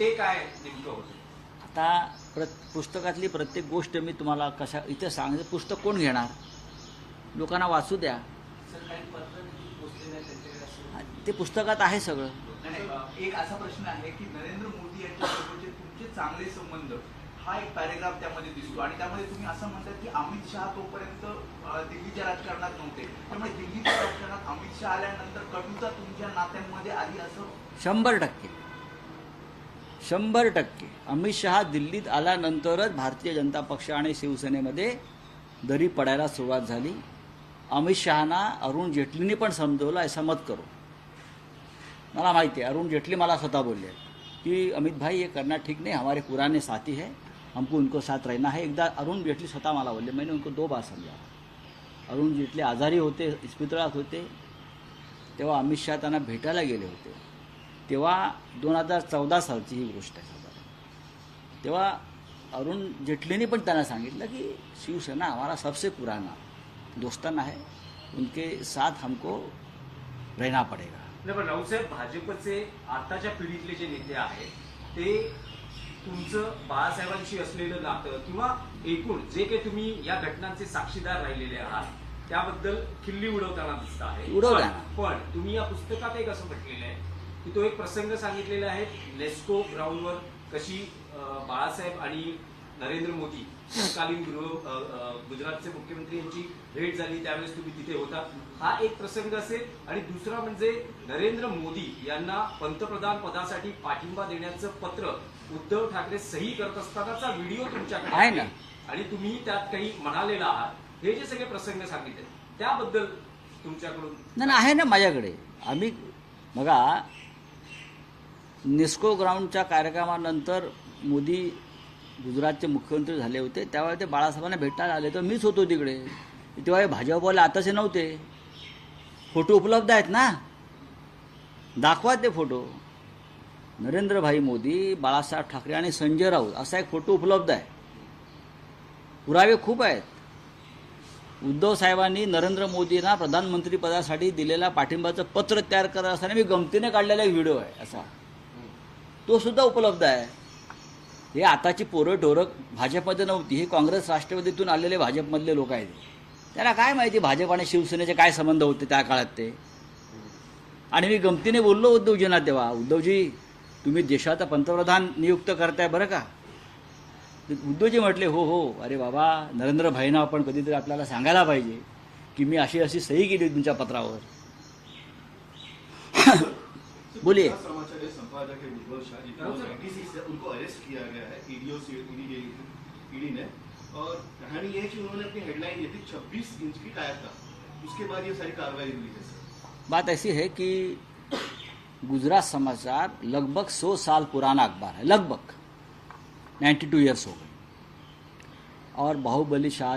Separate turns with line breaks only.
ते काय नेमकं होतं?
आता पुस्तकातली प्रत्येक गोष्ट मी तुम्हाला कशा इथे सांगते. पुस्तक कोण घेणार? लोकांना वाचू द्या.
सर काही पत्र पोचलेलं आहे त्यांच्याकडे असं?
ते पुस्तकात आहे सगळं.
नाही, एक असा प्रश्न आहे की नरेंद्र मोदी यांच्यासोबतचे तुमचे चांगले संबंध हा एक पॅरेग्राफ त्यामध्ये दिसतो आणि त्यामध्ये तुम्ही असं म्हणतात की अमित शहा तोपर्यंत दिल्लीच्या राजकारणात नव्हते, त्यामुळे दिल्लीच्या राजकारणात अमित शहा आल्यानंतर कटुता तुमच्या नात्यांमध्ये आली असं?
100% अमित शहा दिल्लीत आल्यानंतरच भारतीय जनता पक्ष आणि शिवसेनेमध्ये दरी पडायला सुरुवात झाली. अमित शहाना अरुण जेटलींनी पण समजवलं, ऐसा मत करो. मला माहिती आहे, अरुण जेटली मला स्वतः बोलले कि अमित भाई ये करना ठीक नहीं, हमारे पुराने साथी है, हमको उनको साथ रहना है. एकदा अरुण जेटली स्वतः मला बोलले. मैंने उनको 2 बार समझा. अरुण जेटली आजारी होते, इस्पितळात होते, तेव्हा अमित शहा त्यांना भेटायला गेले होते. तेव्हा 2014 सालची ही गोष्ट आहे. तेव्हा अरुण जेटलीने पण त्यांना सांगितलं की शिवसेना हमारा सबसे पुराना दोस्ताना है, उनके साथ हमको रहना पड़ेगा.
नाही, पण राऊतसाहेब भाजपचे आताच्या पिढीतले जे नेते आहेत ते तुमचं बाळासाहेबांशी असलेलं नातं किंवा एकूण जे काही तुम्ही या घटनांचे साक्षीदार राहिलेले आहात त्याबद्दल खिल्ली उडवताना दिसत आहे.
उडवताना.
पण तुम्ही या पुस्तकात एक असं म्हटलेलं आहे की तो एक प्रसंग सांगितलेला आहे, नेस्को ग्राउंडवर कशी बाळासाहेब आणि नरेंद्र मोदी तत्कालीन गुजरातचे मुख्यमंत्री यांची भेट झाली, त्यावेळेस तुम्ही तिथे होता. हा एक प्रसंग असेल. आणि दुसरा म्हणजे नरेंद्र मोदी यांना पंतप्रधान पदासाठी पाठिंबा देण्याचं पत्र उद्धव ठाकरे सही करत असतानाचा व्हिडिओ तुमच्याकडे
आहे ना.
आणि तुम्ही त्यात काही म्हणालेला आहात. हे जे सगळे प्रसंग सांगितले त्याबद्दल तुमच्याकडून
नाही आहे ना माझ्याकडे. आम्ही बघा, नेस्को ग्राउंडच्या कार्यक्रमानंतर मोदी गुजरातचे मुख्यमंत्री झाले होते, त्यावेळी ते बाळासाहेबांना भेटायला आले, तर मीच होतो तिकडे. तेव्हा हे भाजपवाले आताचे नव्हते. फोटो उपलब्ध आहेत ना, दाखवा ते फोटो. नरेंद्रभाई मोदी, बाळासाहेब ठाकरे आणि संजय राऊत असा एक फोटो उपलब्ध आहे. पुरावे खूप आहेत. उद्धव साहेबांनी नरेंद्र मोदींना प्रधानमंत्रीपदासाठी दिलेला पाठिंबाचं पत्र तयार करत असताना मी गमतीने काढलेला एक व्हिडिओ आहे असा, तो सुद्धा उपलब्ध आहे. हे आताची पोरं ढोरं भाजपमध्ये नव्हती, हे काँग्रेस राष्ट्रवादीतून आलेले भाजपमधले लोक आहेत. त्याला काय माहिती भाजप आणि शिवसेनेचे काय संबंध होते त्या काळात ते. आणि मी गमतीने बोललो उद्धवजींना तेव्हा, उद्धवजी तुम्ही देशाचा पंतप्रधान नियुक्त करताय बरं का. उद्धवजी म्हटले हो हो, अरे बाबा नरेंद्र भाईंना आपण कधीतरी आपल्याला सांगायला पाहिजे की मी अशी अशी सही केली तुमच्या पत्रावर. बोलिए.
समाचार संपादक है उज्ज्वल शाह जी को 96 से उनको अरेस्ट किया गया है ईडी ने, और कहानी ये है कि उन्होंने अपनी हेडलाइन ये थी 26 इंच की टायर था, उसके बाद ये सारी कार्रवाई हुई है.
बात ऐसी है कि गुजरात समाचार लगभग 100 साल पुराना अखबार है, लगभग 92 ईयर्स हो गए. और बाहुबली शाह